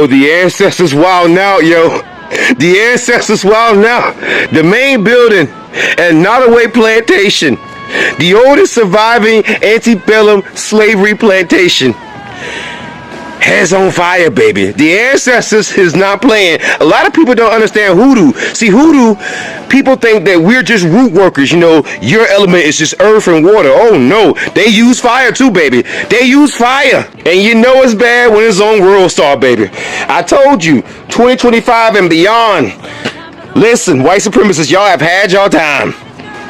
Oh, the ancestors wild now, yo. The ancestors wild now. The main building at Nottoway Plantation, the oldest surviving antebellum slavery plantation, has on fire, baby. The ancestors is not playing. A lot of people don't understand hoodoo. See, hoodoo, people think that we're just root workers. Your element is just earth and water. Oh no, they use fire too, baby. They use fire, and you know it's bad when it's on World Star, baby. I told you, 2025 and beyond. Listen, white supremacists, y'all have had your time.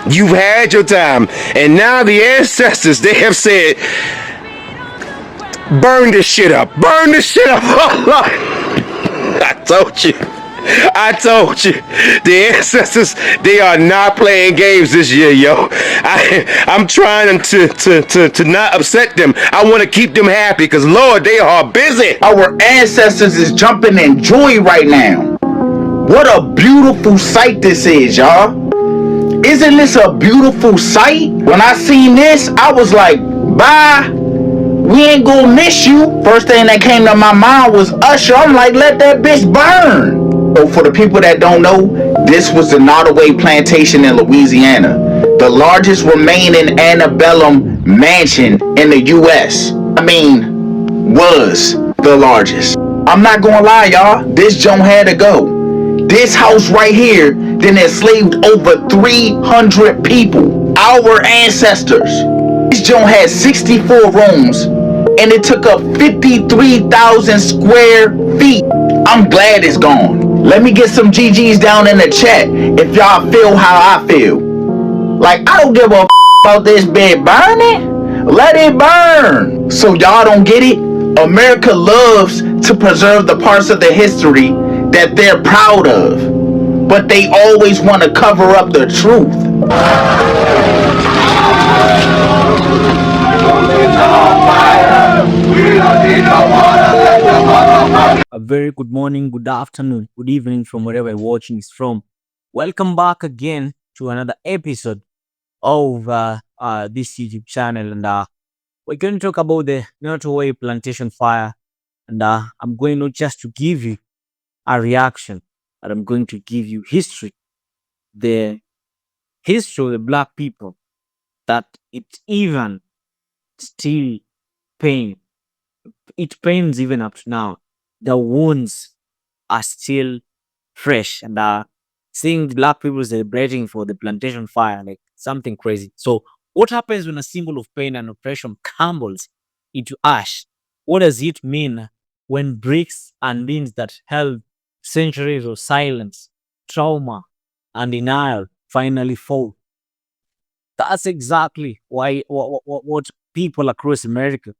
You've had your time, and now the ancestors, they have said, burn this shit up. Burn this shit up. I told you. The ancestors, they are not playing games this year, yo. I'm trying to not upset them. I want to keep them happy because, Lord, they are busy. Our ancestors is jumping in joy right now. What a beautiful sight this is, y'all. Isn't this a beautiful sight? When I seen this, I was like, bye. We ain't gonna miss you. First thing that came to my mind was Usher. I'm like, let that bitch burn. So for the people that don't know, this was the Nottoway Plantation in Louisiana, the largest remaining antebellum mansion in the U.S. Was the largest. I'm not gonna lie, y'all. This joint had to go. This house right here then enslaved over 300 people. Our ancestors. This joint had 64 rooms, and it took up 53,000 square feet. I'm glad it's gone. Let me get some GGs down in the chat if y'all feel how I feel. Like, I don't give a about this bed burning. Let it burn. So y'all don't get it? America loves to preserve the parts of the history that they're proud of, but they always want to cover up the truth. A very good morning, good afternoon, good evening from wherever you're watching this from. Welcome back again to another episode of this YouTube channel, and we're going to talk about the Nottoway Plantation fire. And I'm going not just to give you a reaction, but I'm going to give you history, the history of the black people, that it even still pain. It pains even up to now. The wounds are still fresh, and seeing the black people celebrating for the plantation fire, like something crazy. So what happens when a symbol of pain and oppression crumbles into ash? What does it mean when bricks and beams that held centuries of silence, trauma, and denial finally fall? That's exactly what people across America,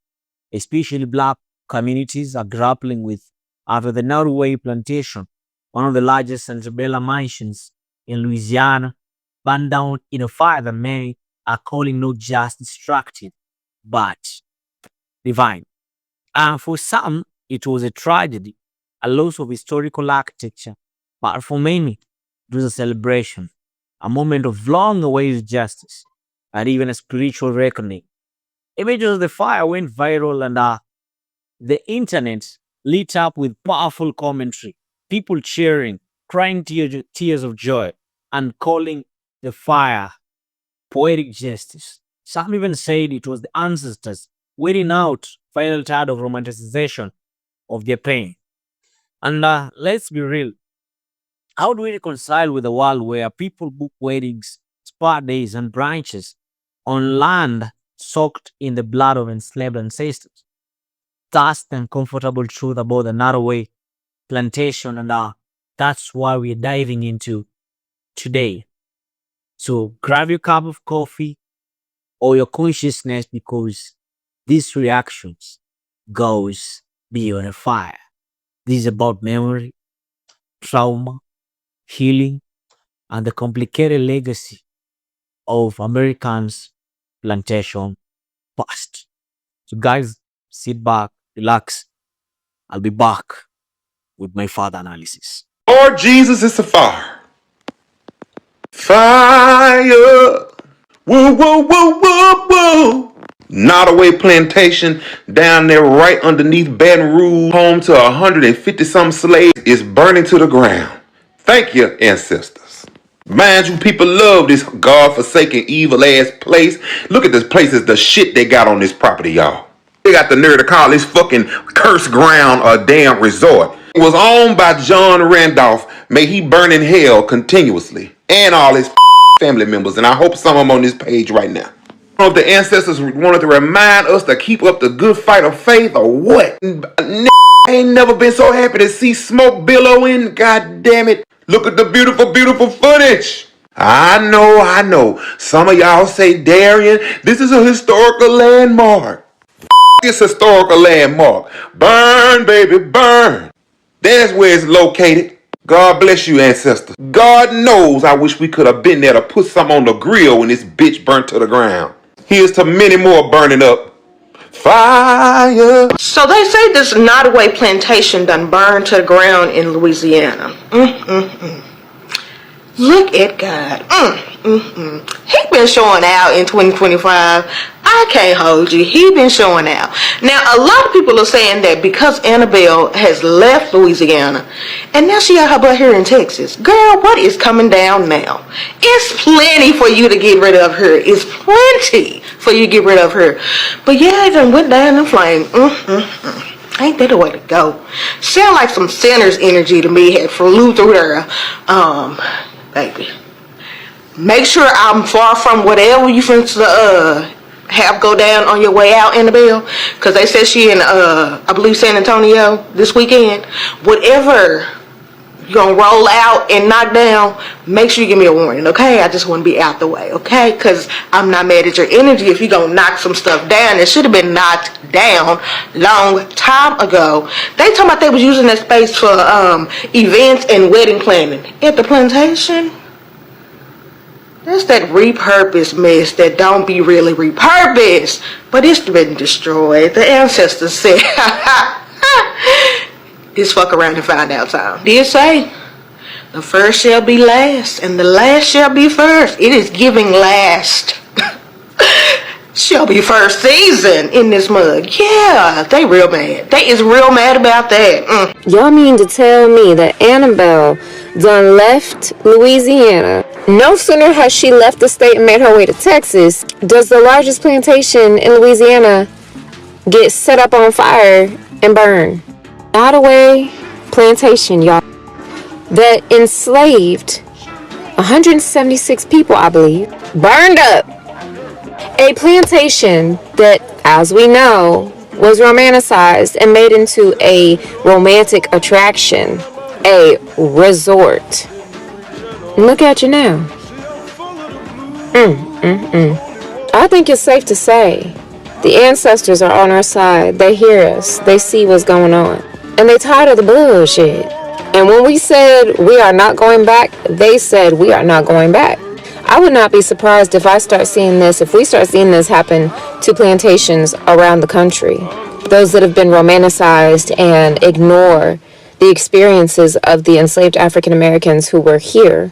especially black communities, are grappling with after the Nottoway Plantation, one of the largest antebellum mansions in Louisiana, burned down in a fire that many are calling not just destructive, but divine. And for some, it was a tragedy, a loss of historical architecture, but for many, it was a celebration, a moment of long-awaited justice, and even a spiritual reckoning. Images of the fire went viral, and the internet lit up with powerful commentary, people cheering, crying tears of joy, and calling the fire poetic justice. Some even said it was the ancestors waiting out, finally tired of romanticization of their pain. And let's be real, how do we reconcile with a world where people book weddings, spa days, and branches on land soaked in the blood of enslaved ancestors? That's the uncomfortable truth about the Nottoway Plantation, and that's why we're diving into today. So grab your cup of coffee or your consciousness, because these reactions goes beyond a fire. This is about memory, trauma, healing, and the complicated legacy of Americans' plantation past. So guys, sit back, relax. I'll be back with my further analysis. Lord Jesus, it's a fire. Fire. Woo, woo, woo, woo, woo. Nottoway Plantation down there right underneath Baton Rouge, home to 150 some slaves, is burning to the ground. Thank you, ancestors. Mind you, people love this God-forsaken, evil-ass place. Look at this place, is the shit they got on this property, y'all. They got the nerve to call this fucking cursed ground a damn resort. It was owned by John Randolph. May he burn in hell continuously. And all his family members. And I hope some of them on this page right now. I don't know if the ancestors wanted to remind us to keep up the good fight of faith or what. I ain't never been so happy to see smoke billowing. God damn it. Look at the beautiful, beautiful footage. I know. Some of y'all say, Darian, this is a historical landmark. This historical landmark. Burn, baby, burn. That's where it's located. God bless you, ancestors. God knows I wish we could have been there to put some on the grill when this bitch burnt to the ground. Here's to many more burning up. Fire. So they say this Nottoway Plantation done burned to the ground in Louisiana. Look at God. He been showing out in 2025. I can't hold you. He been showing out. Now, a lot of people are saying that because Annabelle has left Louisiana and now she got her butt here in Texas. Girl, what is coming down now? It's plenty for you to get rid of her. It's plenty for you to get rid of her. But yeah, it done went down in flame. Ain't that the way to go? Sound like some sinner's energy to me had flew through there. Baby, make sure I'm far from whatever you finna have go down on your way out, Annabelle, because they said she in I believe San Antonio this weekend. Whatever you're gonna roll out and knock down, make sure you give me a warning, okay? I just want to be out the way, okay? Because I'm not mad at your energy if you're gonna knock some stuff down. It should have been knocked down long time ago. They talking about they was using that space for events and wedding planning at the plantation. That's that repurposed mess that don't be really repurposed, but it's been destroyed. The ancestors said, it's fuck around and find out time. Did say, the first shall be last, and the last shall be first. It is giving last. Shall be first season in this mug. Yeah, they real mad. They is real mad about that. Y'all mean to tell me that Annabelle done left Louisiana? No sooner has she left the state and made her way to Texas, does the largest plantation in Louisiana get set up on fire and burn. Nottoway Plantation, y'all, that enslaved 176 people, I believe, burned up. A plantation that, as we know, was romanticized and made into a romantic attraction, a resort. Look at you now. I think it's safe to say the ancestors are on our side. They hear us. They see what's going on. And they tired of the bullshit. And when we said we are not going back, they said we are not going back. I would not be surprised if we start seeing this happen to plantations around the country. Those that have been romanticized and ignore the experiences of the enslaved African Americans who were here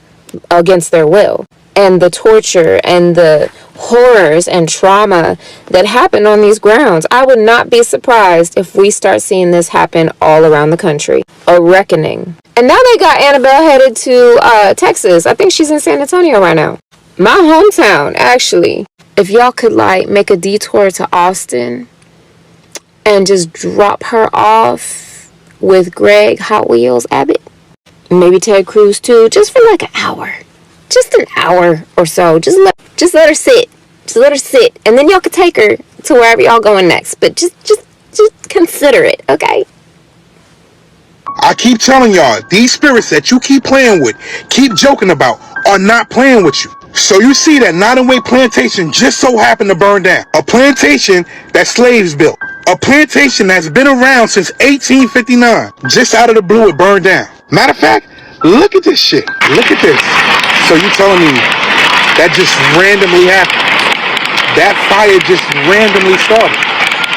against their will, and the torture and the horrors and trauma that happened on these grounds. I would not be surprised if we start seeing this happen all around the country. A reckoning. And now they got Annabelle headed to Texas. I think she's in San Antonio right now. My hometown, actually. If y'all could make a detour to Austin and just drop her off with Greg Hot Wheels Abbott, maybe Ted Cruz too, just for like an hour. Just an hour or so. Just let her sit. Just let her sit. And then y'all could take her to wherever y'all going next. But just consider it, okay? I keep telling y'all, these spirits that you keep playing with, keep joking about, are not playing with you. So you see that Nottoway Plantation just so happened to burn down. A plantation that slaves built. A plantation that's been around since 1859. Just out of the blue, it burned down. Matter of fact, look at this shit. Look at this. So you telling me that just randomly happened? That fire just randomly started?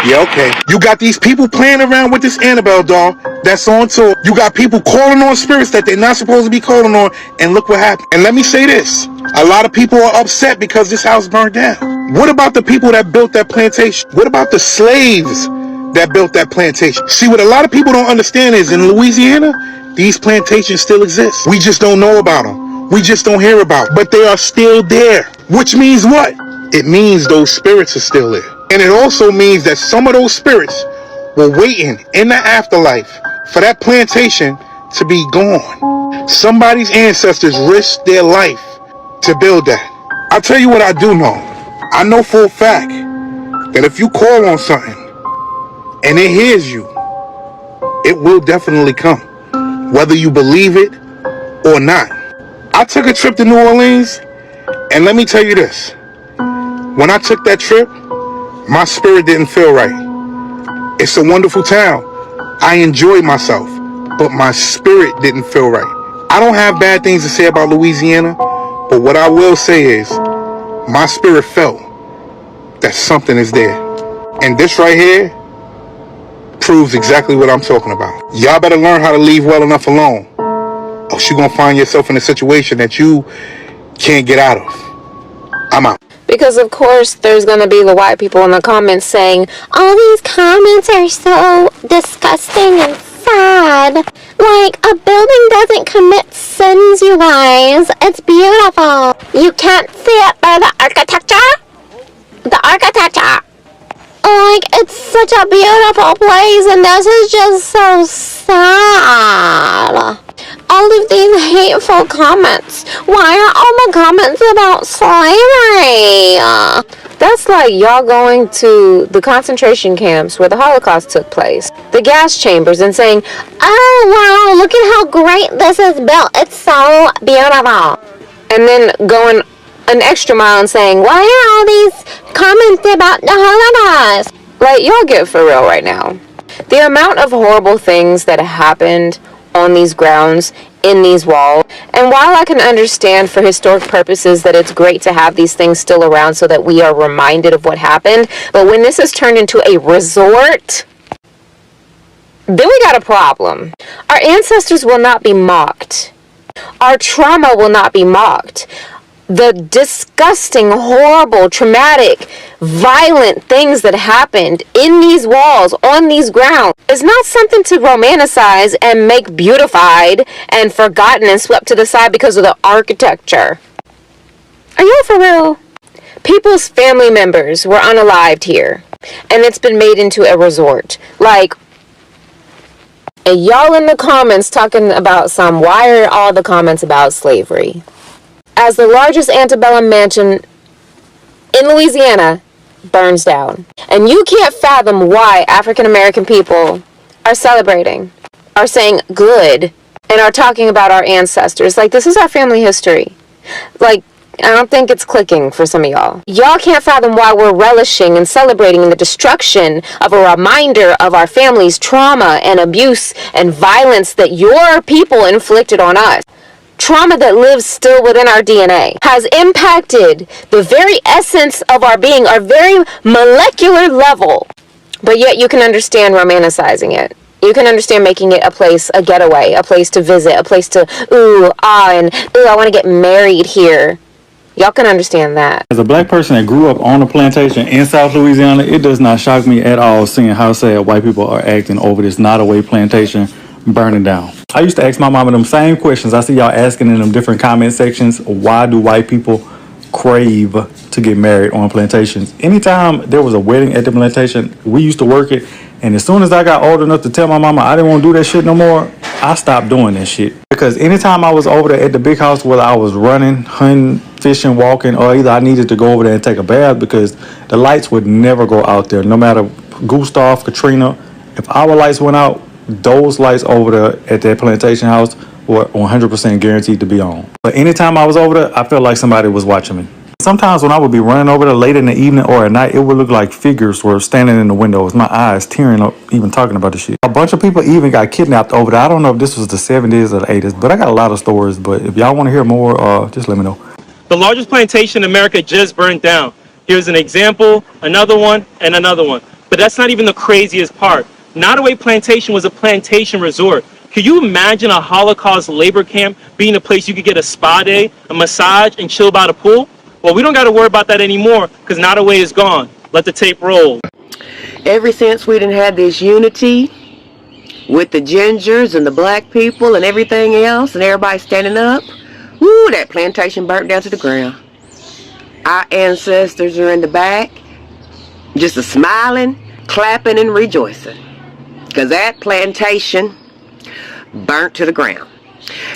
Yeah, okay. You got these people playing around with this Annabelle doll that's on tour. You got people calling on spirits that they're not supposed to be calling on, and look what happened. And let me say this. A lot of people are upset because this house burned down. What about the people that built that plantation? What about the slaves that built that plantation? See, what a lot of people don't understand is in Louisiana, these plantations still exist. We just don't know about them. We just don't hear about them. But they are still there. Which means what? It means those spirits are still there. And it also means that some of those spirits were waiting in the afterlife for that plantation to be gone. Somebody's ancestors risked their life to build that. I'll tell you what I do know. I know for a fact that if you call on something and it hears you, it will definitely come, whether you believe it or not. I took a trip to New Orleans, and let me tell you this. When I took that trip, my spirit didn't feel right. It's a wonderful town. I enjoyed myself, but my spirit didn't feel right. I don't have bad things to say about Louisiana, but what I will say is my spirit felt that something is there. And this right here proves exactly what I'm talking about. Y'all better learn how to leave well enough alone, or you're gonna find yourself in a situation that you can't get out of. I'm out. Because of course there's gonna be the white people in the comments saying, all these comments are so disgusting and sad. Like, a building doesn't commit sins, you guys. It's beautiful. You can't see it by the architecture? The architecture. Like, it's such a beautiful place, and this is just so sad. All of these hateful comments. Why are all the comments about slavery? That's like y'all going to the concentration camps where the Holocaust took place, the gas chambers, and saying, oh wow, look at how great this is built. It's so beautiful. And then going an extra mile and saying, why are all these comments about the Holocaust? Like, y'all get for real right now. The amount of horrible things that happened on these grounds, in these walls, and while I can understand for historic purposes that it's great to have these things still around so that we are reminded of what happened, but when this is turned into a resort, then we got a problem. Our ancestors will not be mocked. Our trauma will not be mocked. The disgusting, horrible, traumatic, violent things that happened in these walls, on these grounds, is not something to romanticize and make beautified and forgotten and swept to the side because of the architecture. Are you for real? People's family members were unalived here, and it's been made into a resort. Like, and y'all in the comments talking about why are all the comments about slavery? As the largest antebellum mansion in Louisiana burns down. And you can't fathom why African American people are celebrating, are saying good, and are talking about our ancestors. Like, this is our family history. Like, I don't think it's clicking for some of y'all. Y'all can't fathom why we're relishing and celebrating the destruction of a reminder of our family's trauma and abuse and violence that your people inflicted on us. Trauma that lives still within our DNA, has impacted the very essence of our being, our very molecular level. But yet you can understand romanticizing it. You can understand making it a place, a getaway, a place to visit, a place to, I want to get married here. Y'all can understand that. As a black person that grew up on a plantation in South Louisiana, it does not shock me at all seeing how sad white people are acting over this Nottoway Plantation burning down. I used to ask my mama them same questions. I see y'all asking in them different comment sections. Why do white people crave to get married on plantations? Anytime there was a wedding at the plantation, we used to work it. And as soon as I got old enough to tell my mama I didn't want to do that shit no more, I stopped doing that shit. Because anytime I was over there at the big house, whether I was running, hunting, fishing, walking, or either I needed to go over there and take a bath, because the lights would never go out there. No matter Gustav, Katrina, if our lights went out, those lights over there at that plantation house were 100% guaranteed to be on. But anytime I was over there, I felt like somebody was watching me. Sometimes when I would be running over there late in the evening or at night, it would look like figures were standing in the windows, my eyes tearing up even talking about the shit. A bunch of people even got kidnapped over there. I don't know if this was the 70s or the 80s, but I got a lot of stories. But if y'all want to hear more, just let me know. The largest plantation in America just burned down. Here's an example, another one, and another one. But that's not even the craziest part. Nottoway Plantation was a plantation resort. Could you imagine a Holocaust labor camp being a place you could get a spa day, a massage, and chill by the pool? Well, we don't got to worry about that anymore because Nottoway is gone. Let the tape roll. Ever since we done had this unity with the gingers and the black people and everything else and everybody standing up, woo, that plantation burnt down to the ground. Our ancestors are in the back, just a smiling, clapping, and rejoicing. Because that plantation burnt to the ground.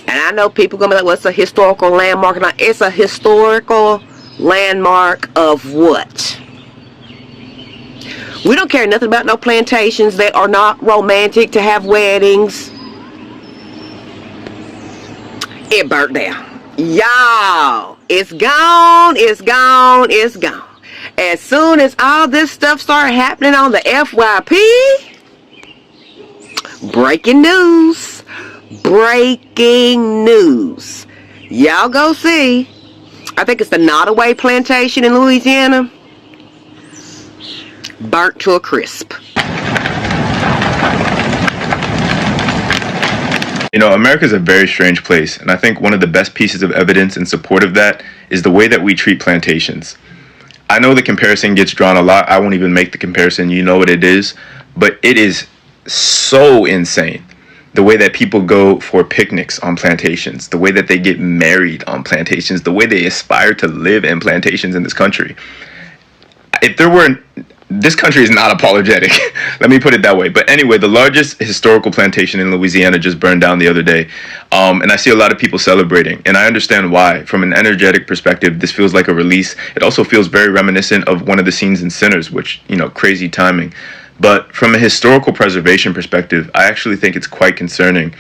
And I know people gonna be like, what's a historical landmark? And it's a historical landmark of what? We don't care nothing about no plantations. They are not romantic to have weddings. It burnt down. Y'all, it's gone, it's gone, it's gone. As soon as all this stuff started happening on the FYP, breaking news. Breaking news. Y'all go see. I think it's the Nottoway Plantation in Louisiana. Burnt to a crisp. You know, America is a very strange place, and I think one of the best pieces of evidence in support of that is the way that we treat plantations. I know the comparison gets drawn a lot. I won't even make the comparison. You know what it is. But it is so insane. The way that people go for picnics on plantations, the way that they get married on plantations, the way they aspire to live in plantations in this country. If there were, this country is not apologetic. Let me put it that way. But anyway, the largest historical plantation in Louisiana just burned down the other day. And I see a lot of people celebrating. And I understand why. From an energetic perspective, this feels like a release. It also feels very reminiscent of one of the scenes in Sinners, which, you know, crazy timing. But from a historical preservation perspective, I actually think it's quite concerning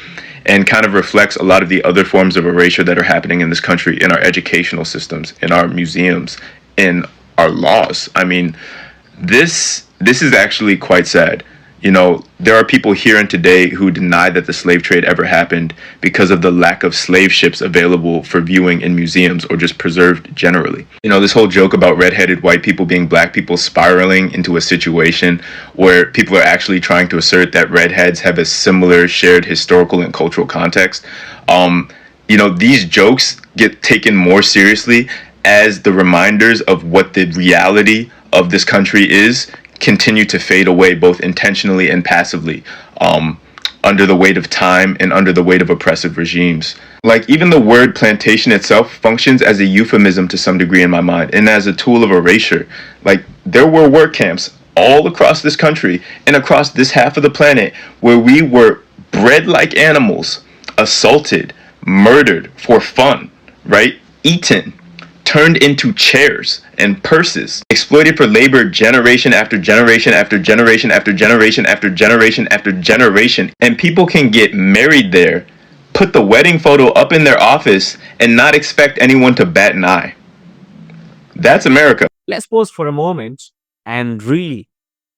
and kind of reflects a lot of the other forms of erasure that are happening in this country, in our educational systems, in our museums, in our laws. I mean, this is actually quite sad. You know, there are people here and today who deny that the slave trade ever happened because of the lack of slave ships available for viewing in museums or just preserved generally. You know, this whole joke about redheaded white people being black people spiraling into a situation where people are actually trying to assert that redheads have a similar shared historical and cultural context. You know, these jokes get taken more seriously as the reminders of what the reality of this country is continue to fade away, both intentionally and passively, under the weight of time and under the weight of oppressive regimes. Like, even the word plantation itself functions as a euphemism to some degree in my mind, and as a tool of erasure. Like, there were work camps all across this country and across this half of the planet where we were bred like animals, assaulted, murdered for fun, right? Eaten, turned into chairs and purses, exploited for labor generation after generation after generation after generation after generation after generation. And people can get married there, put the wedding photo up in their office, and not expect anyone to bat an eye. That's America. Let's pause for a moment and really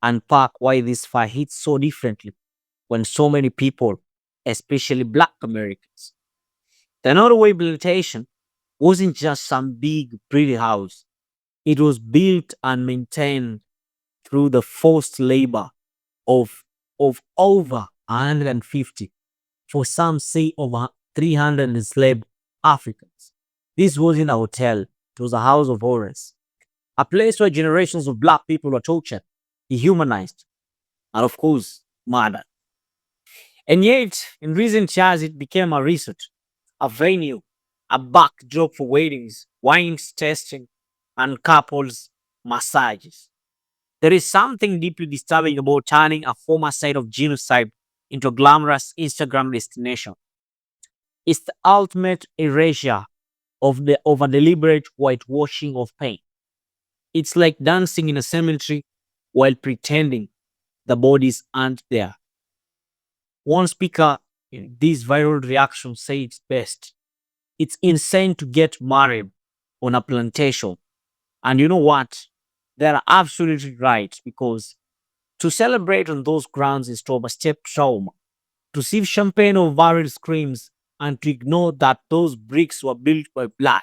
unpack why this fight hits so differently when so many people, especially Black Americans. The Nottoway Plantation wasn't just some big, pretty house. It was built and maintained through the forced labor of, of over 150, for some say over 300 enslaved Africans. This wasn't a hotel, it was a house of horrors. A place where generations of black people were tortured, dehumanized, and of course, murdered. And yet, in recent years, it became a resort, a venue, a backdrop for weddings, wines tasting, and couples massages. There is something deeply disturbing about turning a former site of genocide into a glamorous Instagram destination. It's the ultimate erasure of a deliberate whitewashing of pain. It's like dancing in a cemetery while pretending the bodies aren't there. One speaker in this viral reaction said it best. It's insane to get married on a plantation. And you know what? They're absolutely right, because to celebrate on those grounds is to overstep trauma, to sip champagne of viral screams, and to ignore that those bricks were built by blood.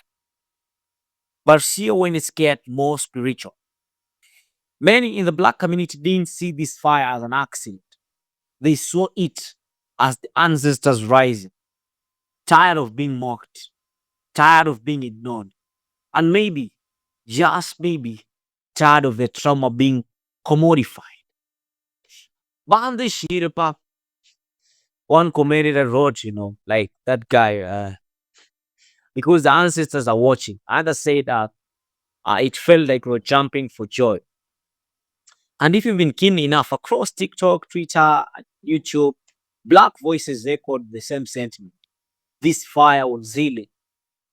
But see when it gets more spiritual. Many in the black community didn't see this fire as an accident. They saw it as the ancestors rising, tired of being mocked, tired of being ignored, and maybe just maybe tired of the trauma being commodified. Ban this shit up. One commentator wrote, like that guy, because the ancestors are watching. Others said it felt like we're jumping for joy. And if you've been keen enough across TikTok, Twitter, and YouTube, black voices echoed the same sentiment. This fire was healing.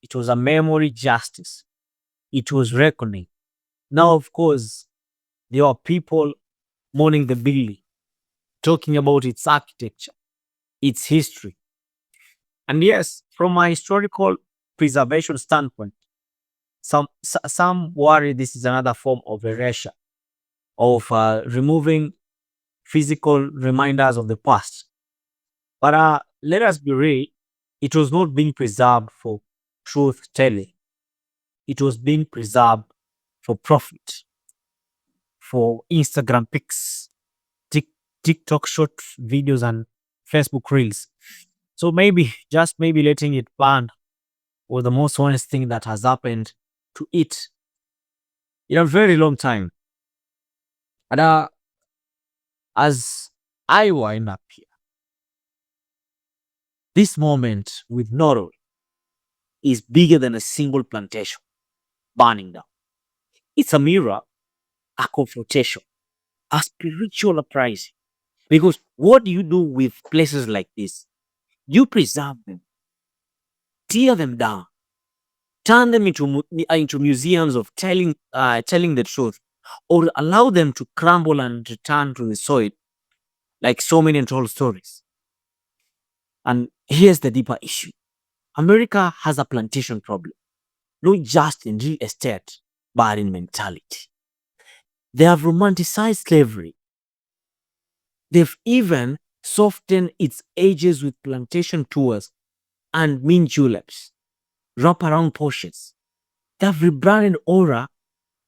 It was a memory justice. It was reckoning. Now, of course, there are people mourning the building, talking about its architecture, its history. And yes, from a historical preservation standpoint, some worry this is another form of erasure, of removing physical reminders of the past. But let us be real, it was not being preserved for truth telling. It was being preserved for profit, for Instagram pics, TikTok short videos, and Facebook reels. So maybe, just maybe, letting it burn was the most honest thing that has happened to it in a very long time. And as I wind up here, this moment with Nottoway is bigger than a single plantation burning down. It's a mirror, a confrontation, a spiritual uprising. Because what do you do with places like this? You preserve them, tear them down, turn them into museums of telling the truth, or allow them to crumble and return to the soil like so many untold stories. And here's the deeper issue. America has a plantation problem, not just in real estate, but in mentality. They have romanticized slavery. They've even softened its edges with plantation tours and mint juleps, wraparound portions. They've rebranded aura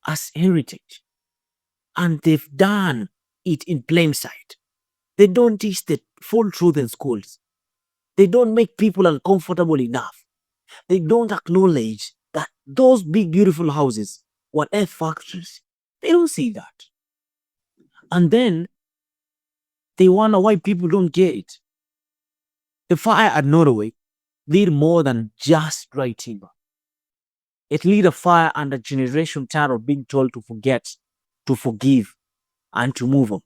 as heritage. And they've done it in plain sight. They don't teach the full truth in schools. They don't make people uncomfortable enough. They don't acknowledge that those big, beautiful houses were air factories. They don't see that. And then they wonder why people don't get it. The fire at Nottoway lit more than just dry timber. It lit a fire under generation tired of being told to forget, to forgive, and to move on.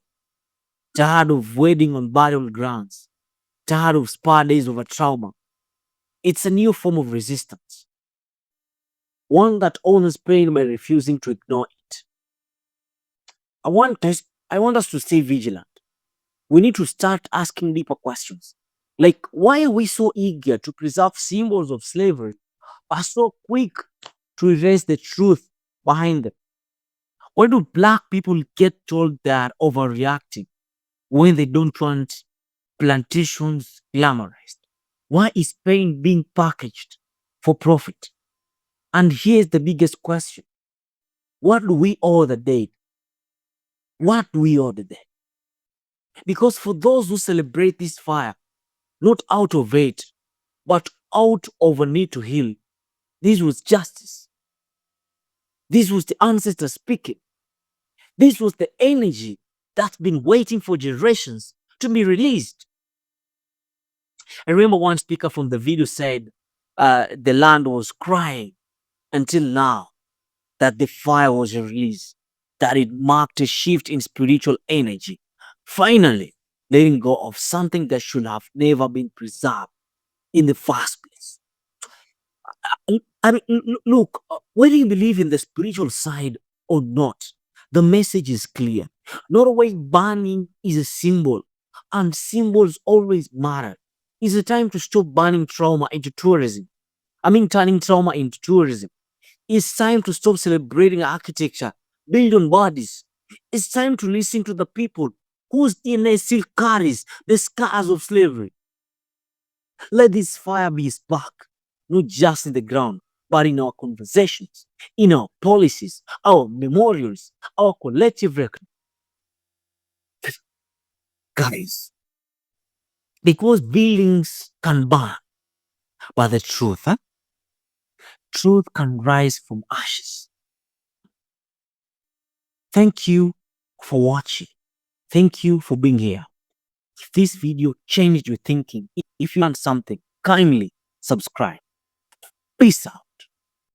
Tired of waiting on burial grounds. Tired of spa days over trauma. It's a new form of resistance. One that honors pain by refusing to ignore it. I want us to stay vigilant. We need to start asking deeper questions. Like, why are we so eager to preserve symbols of slavery, but so quick to erase the truth behind them? Why do black people get told they are overreacting when they don't want plantations glamorized? Why is pain being packaged for profit? And here's the biggest question. What do we owe the dead? What do we owe the dead? Because for those who celebrate this fire, not out of hate, but out of a need to heal, this was justice. This was the ancestor speaking. This was the energy that's been waiting for generations to be released. I remember one speaker from the video said the land was crying until now that the fire was released, that it marked a shift in spiritual energy. Finally, letting go of something that should have never been preserved in the first place. I mean, look, whether you believe in the spiritual side or not, the message is clear. Nottoway burning is a symbol, and symbols always matter. It's a time to stop burning trauma into tourism. Turning trauma into tourism. It's time to stop celebrating architecture built on bodies. It's time to listen to the people whose DNA still carries the scars of slavery. Let this fire be a spark, not just in the ground, but in our conversations, in our policies, our memorials, our collective record. Guys, because buildings can burn, but the truth can rise from ashes. Thank you for watching. Thank you for being here. If this video changed your thinking, if you learned something, kindly subscribe. Peace out.